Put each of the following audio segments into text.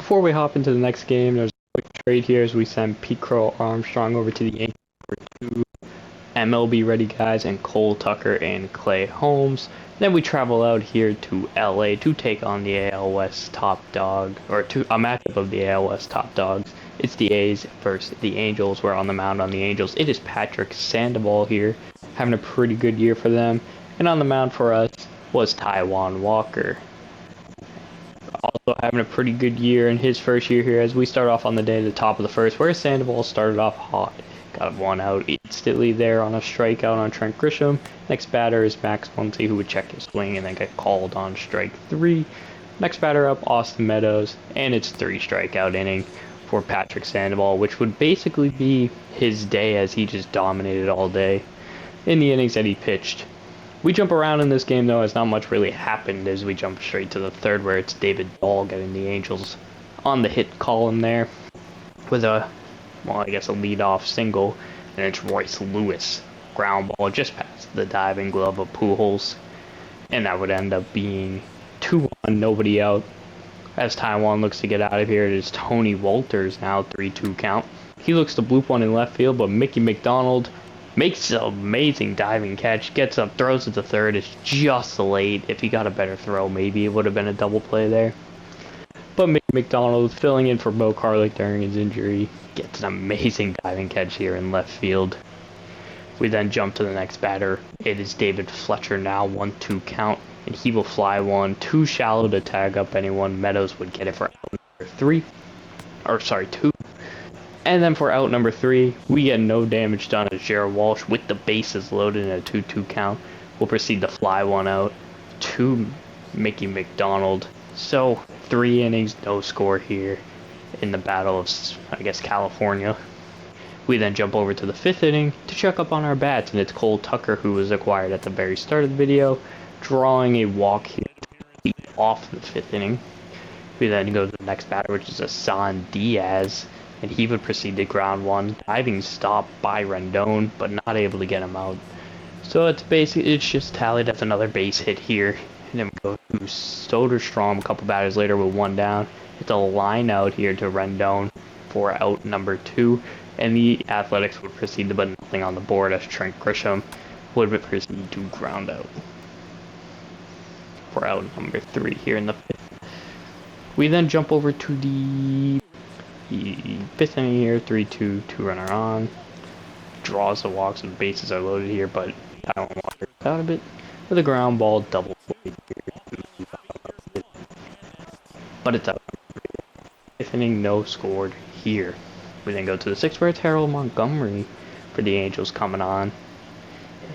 Before we hop into the next game, there's a quick trade here as we send Pete Crow Armstrong over to the Yankees for two MLB ready guys and Cole Tucker and Clay Holmes. Then we travel out here to LA to take on the AL West top dog, or to a matchup of the AL West top dogs. It's the A's versus the Angels. We're on the mound on the Angels. It is Patrick Sandoval here, having a pretty good year for them. And on the mound for us was Taijuan Walker, also having a pretty good year in his first year here, as we start off on the day at the top of the first, where Sandoval started off hot. Got one out instantly there on a strikeout on Trent Grisham. Next batter is Max Muncy, who would check his swing and then get called on strike 3. Next batter up, Austin Meadows, and it's 3 strikeout inning for Patrick Sandoval, which would basically be his day as he just dominated all day in the innings that he pitched. We jump around in this game, though, as not much really happened as we jump straight to the third, where it's David Dahl getting the Angels on the hit column there with a leadoff single, and it's Royce Lewis ground ball just past the diving glove of Pujols, and that would end up being 2-1, nobody out. As Taijuan looks to get out of here, it is Tony Walters now, 3-2 count. He looks to bloop one in left field, but Mickey McDonald makes an amazing diving catch, gets up, throws it to third. It's just late. If he got a better throw, maybe it would have been a double play there. But Mickey McDonald, filling in for Bo Carlick during his injury, gets an amazing diving catch here in left field. We then jump to the next batter. It is David Fletcher now, 1-2 count, and he will fly one too shallow to tag up anyone. Meadows would get it for out number 2. And then for out number 3, we get no damage done as Jared Walsh, with the bases loaded in a 2-2 count, will proceed to fly one out to Mickey McDonald. So 3 innings, no score here in the battle of, California. We then jump over to the 5th inning to check up on our bats, and it's Cole Tucker, who was acquired at the very start of the video, drawing a walk here to lead off the 5th inning. We then go to the next batter, which is Asan Diaz, and he would proceed to ground one, diving stop by Rendon, but not able to get him out. So it's just tallied as another base hit here. And then we go to Soderstrom a couple batters later with 1 down. It's a line out here to Rendon for out number 2. And the Athletics would proceed to put nothing on the board as Trent Grisham would proceed to ground out for out number 3 here in the 5th. We then jump over to the 5th inning here, 3-2, 2-runner on. Draws the walks and bases are loaded here, but I don't want to get out of it. With a ground ball, double play here. But it's out. 5th inning, no scored here. We then go to the 6th, where it's Harold Montgomery for the Angels coming on.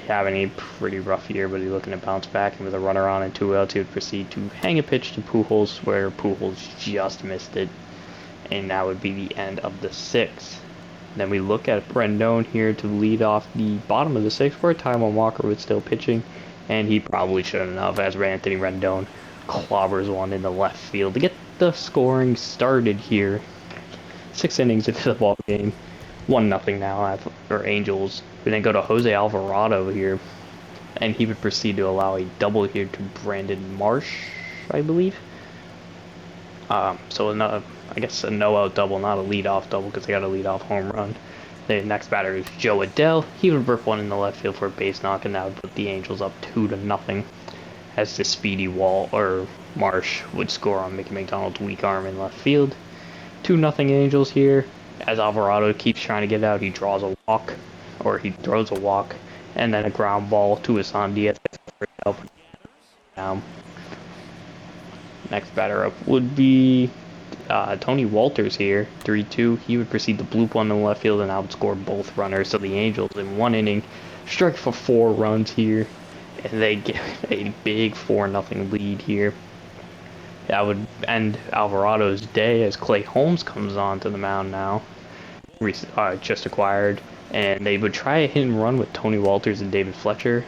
Having a pretty rough year, but he's looking to bounce back, and with a runner on and 2 outs, he would proceed to hang a pitch to Pujols, where Pujols just missed it. And that would be the end of the 6th. Then we look at Rendon here to lead off the bottom of the 6th, where Taijuan Walker was still pitching, and he probably shouldn't have, as Anthony Rendon clobbers one in the left field to get the scoring started here. 6 innings into the ball game, 1-0 now for Angels. We then go to Jose Alvarado here, and he would proceed to allow a double here to Brandon Marsh, I believe. So a no-out double, not a lead-off double, because they got a lead-off home run. The next batter is Joe Adell. He would rip one in the left field for a base knock, and that would put the Angels up 2-0. As the speedy Marsh would score on Mickey McDonald's weak arm in left field. 2-0 Angels here. As Alvarado keeps trying to get out, he throws a walk, and then a ground ball to Asan Diaz. Next batter up would be Tony Walters here, 3-2. He would proceed to bloop one in the left field and outscore both runners. So the Angels in 1 inning strike for 4 runs here, and they get a big 4-0 lead here. That would end Alvarado's day as Clay Holmes comes on to the mound now, just acquired, and they would try a hit and run with Tony Walters and David Fletcher.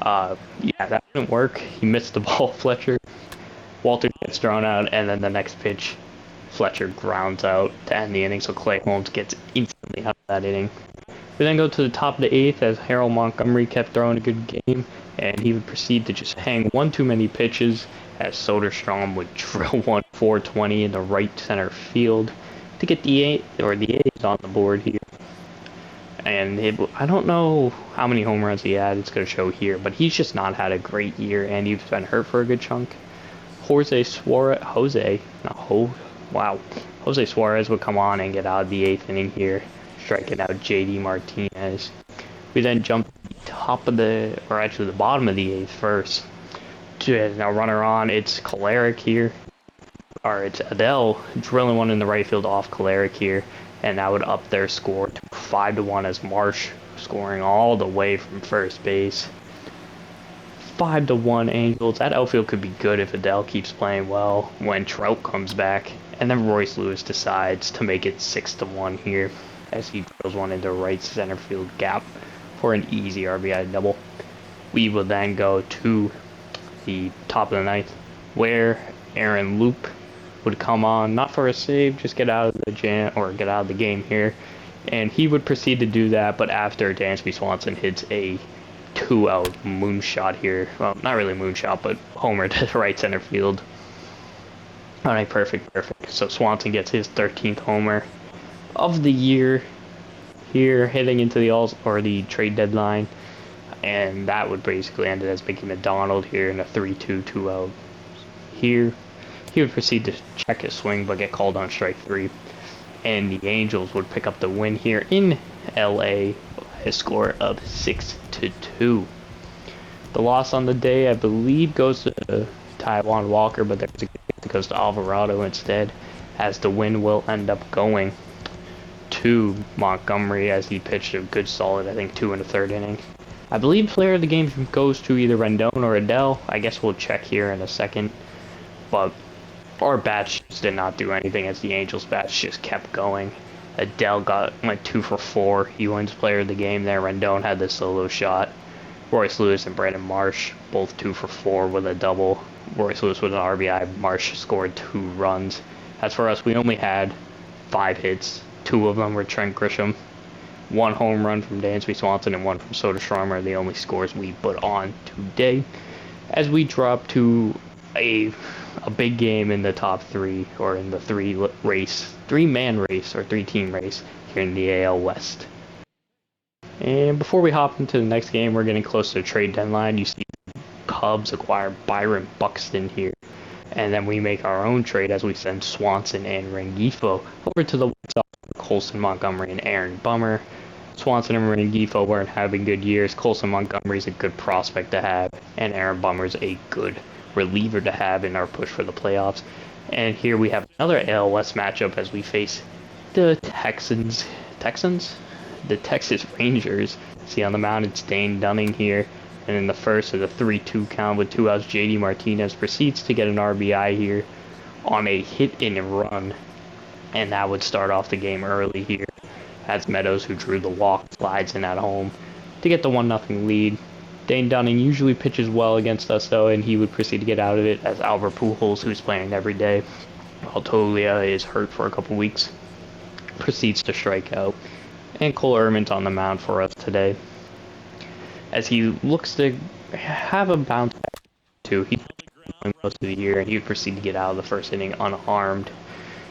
That didn't work. He missed the ball, Fletcher. Walters gets thrown out, and then the next pitch, Fletcher grounds out to end the inning, so Clay Holmes gets instantly out of that inning. We then go to the top of the 8th as Harold Montgomery kept throwing a good game, and he would proceed to just hang one too many pitches as Soderstrom would drill one 420 in the right center field to get the A's on the board here. And I don't know how many home runs he had. It's going to show here, but he's just not had a great year, and he's been hurt for a good chunk. Jose Suarez would come on and get out of the 8th inning here, striking out JD Martinez. We then jump to the bottom of the 8th first. Now runner on, it's Kolarek here. Or it's Adele drilling one in the right field off Kolarek here, and that would up their score to 5-1 as Marsh scoring all the way from first base. 5-1 Angels. That outfield could be good if Adele keeps playing well when Trout comes back. And then Royce Lewis decides to make it 6-1 here as he drills one into right center field gap for an easy RBI double. We will then go to the top of the 9th where Aaron Loop would come on, not for a save, just get out of the game here. And he would proceed to do that, but after Dansby Swanson hits a 2-out moonshot here. Well, not really moonshot, but homer to right center field. All right, perfect. So Swanson gets his 13th homer of the year here, heading into the trade deadline, and that would basically end it as Mickey McDonald here in a 3-2 2-out here. He would proceed to check his swing, but get called on strike 3, and the Angels would pick up the win here in LA. A score of 6-2. The loss on the day, I believe, goes to Taiwan Walker, but there's a game that goes to Alvarado instead, as the win will end up going to Montgomery as he pitched a good solid, I think, 2 1/3 inning. I believe player of the game goes to either Rendon or Adele. I guess we'll check here in a second, but our bats just did not do anything as the Angels bats just kept going. Adele went 2 for 4. He wins player of the game there. Rendon had the solo shot. Royce Lewis and Brandon Marsh both 2 for 4 with a double. Royce Lewis with an RBI. Marsh scored 2 runs. As for us, we only had 5 hits. 2 of them were Trent Grisham. 1 home run from Dansby Swanson and 1 from Soderstrom are the only scores we put on today. As we drop to a big game in the top 3, or in the 3-man race or 3-team race here in the AL West. And before we hop into the next game, we're getting close to the trade deadline. You see the Cubs acquire Byron Buxton here, and then we make our own trade as we send Swanson and Rengifo over to the White Sox for Colson Montgomery and Aaron Bummer. Swanson and Rengifo weren't having good years. Colson Montgomery's a good prospect to have, and Aaron Bummer's a good reliever to have in our push for the playoffs. And here we have another AL West matchup as we face the Texans? The Texas Rangers. See on the mound, it's Dane Dunning here. And in the first of the 3-2 count with 2 outs, JD Martinez proceeds to get an RBI here on a hit and run. And that would start off the game early here as Meadows, who drew the walk, slides in at home to get the 1-0 lead. Dane Dunning usually pitches well against us, though, and he would proceed to get out of it as Albert Pujols, who's playing every day, while Toglia is hurt for a couple weeks, proceeds to strike out. And Cole Irvin's on the mound for us today, as he looks to have a bounce back, too. He's been most of the year, and he would proceed to get out of the first inning unharmed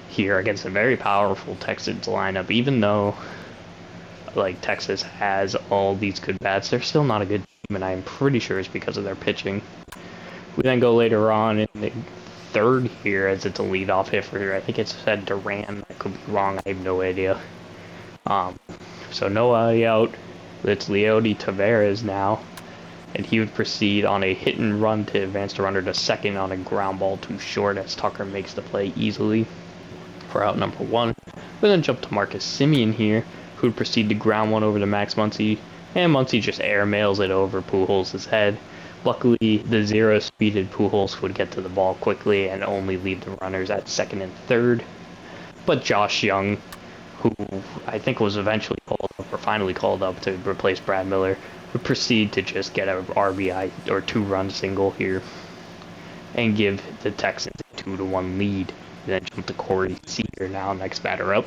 here against a very powerful Texans lineup. Even though, Texas has all these good bats, they're still not a good team, and I'm pretty sure it's because of their pitching. We then go later on in the 3rd here as it's a leadoff hit for, I think it said Duran. I could be wrong. I have no idea. So Noah out. It's Leody Taveras now, and he would proceed on a hit and run to advance the runner to second on a ground ball too short as Tucker makes the play easily for out number 1. We then jump to Marcus Semien here, who would proceed to ground one over to Max Muncy, and Muncy just airmails it over Pujols' head. Luckily, the 0-speeded Pujols would get to the ball quickly and only leave the runners at 2nd and 3rd. But Josh Young, who I think was eventually called up, or finally called up to replace Brad Miller, would proceed to just get a RBI or 2-run single here and give the Texans a 2-1 lead. And then jump to Corey Seager now, next batter up,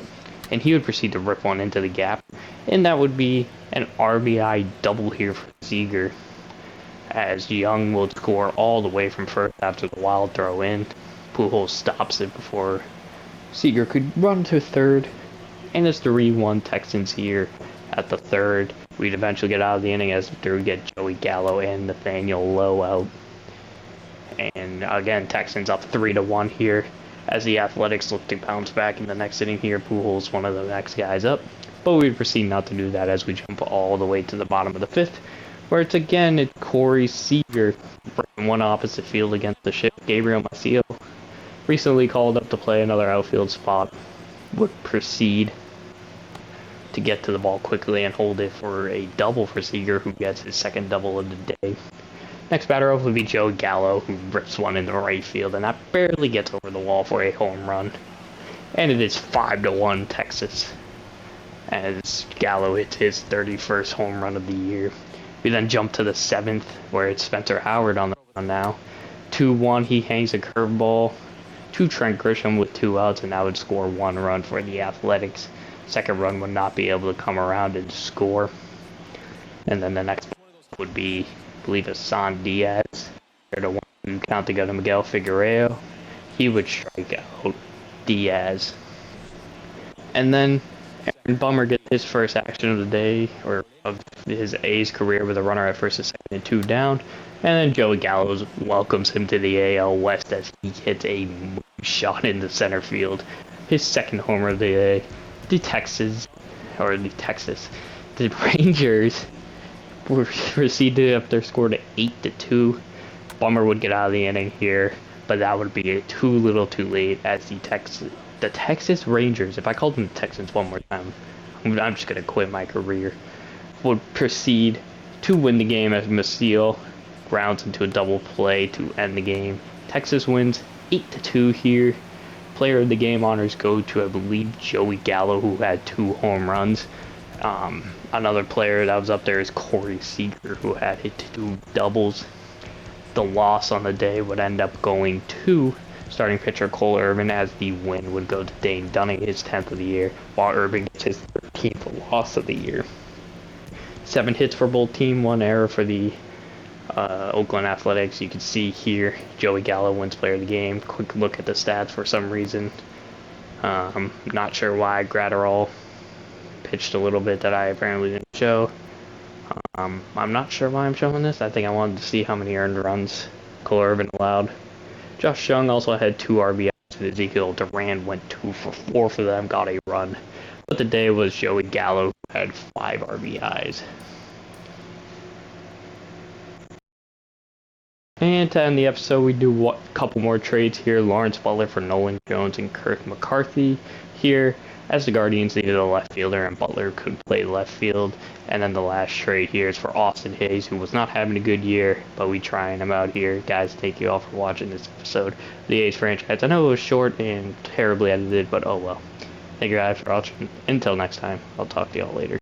and he would proceed to rip one into the gap, and that would be an RBI double here for Seager, as Young will score all the way from first after the wild throw in. Pujols stops it before Seager could run to third, and it's 3-1 Texans here at the third. We'd eventually get out of the inning as we get Joey Gallo and Nathaniel Lowe out. And again, Texans up 3-1 here as the Athletics look to bounce back in the next inning here. Pujols, one of the next guys up, but we proceed not to do that as we jump all the way to the bottom of the fifth, where it's Corey Seager bringing one opposite field against the ship. Gabriel Maciel, recently called up to play another outfield spot, would proceed to get to the ball quickly and hold it for a double for Seager, who gets his second double of the day. Next batter up would be Joe Gallo, who rips one in the right field, and that barely gets over the wall for a home run. And it is 5-1 Texas, as Gallo hits his 31st home run of the year. We then jump to the seventh, where it's Spencer Howard on the run now. 2-1, he hangs a curveball to Trent Grisham with 2 outs, and that would score 1 run for the Athletics. Second run would not be able to come around and score. And then the next would be, I believe, Hassan Diaz. To 1 count to go to Miguel Figueroa. He would strike out Diaz. And then Aaron Bummer gets his first action of the day, or of his A's career, with a runner at first, a second, and 2 down. And then Joey Gallo welcomes him to the AL West as he hits a shot into center field. His second homer of the day. The Rangers proceed to up their score to 8-2. Bummer would get out of the inning here, but that would be too little too late as the Texas Rangers, if I called them the Texans one more time, I'm just going to quit my career, would proceed to win the game as Maciel grounds into a double play to end the game. Texas wins 8-2 here. Player of the game honors go to, I believe, Joey Gallo, who had 2 home runs. Another player that was up there is Corey Seager, who had hit 2 doubles. The loss on the day would end up going to starting pitcher Cole Irvin, as the win would go to Dane Dunning, his 10th of the year, while Irvin gets his 13th loss of the year. 7 hits for both teams, 1 error for the Oakland Athletics. You can see here Joey Gallo wins player of the game. Quick look at the stats for some reason. Not sure why. Gratterall pitched a little bit that I apparently didn't show. I'm not sure why I'm showing this. I think I wanted to see how many earned runs Cole Irvin allowed. Josh Jung also had 2 RBIs. Ezekiel Duran went 2 for 4 for them, got a run. But the day was Joey Gallo, who had 5 RBIs. And to end the episode, we do a couple more trades here. Lawrence Butler for Nolan Jones and Kirk McCarthy here, as the Guardians needed a left fielder and Butler could play left field. And then the last trade here is for Austin Hayes, who was not having a good year, but we trying him out here. Guys, thank you all for watching this episode of the A's franchise. I know it was short and terribly edited, but oh well. Thank you guys for watching. Until next time, I'll talk to y'all later.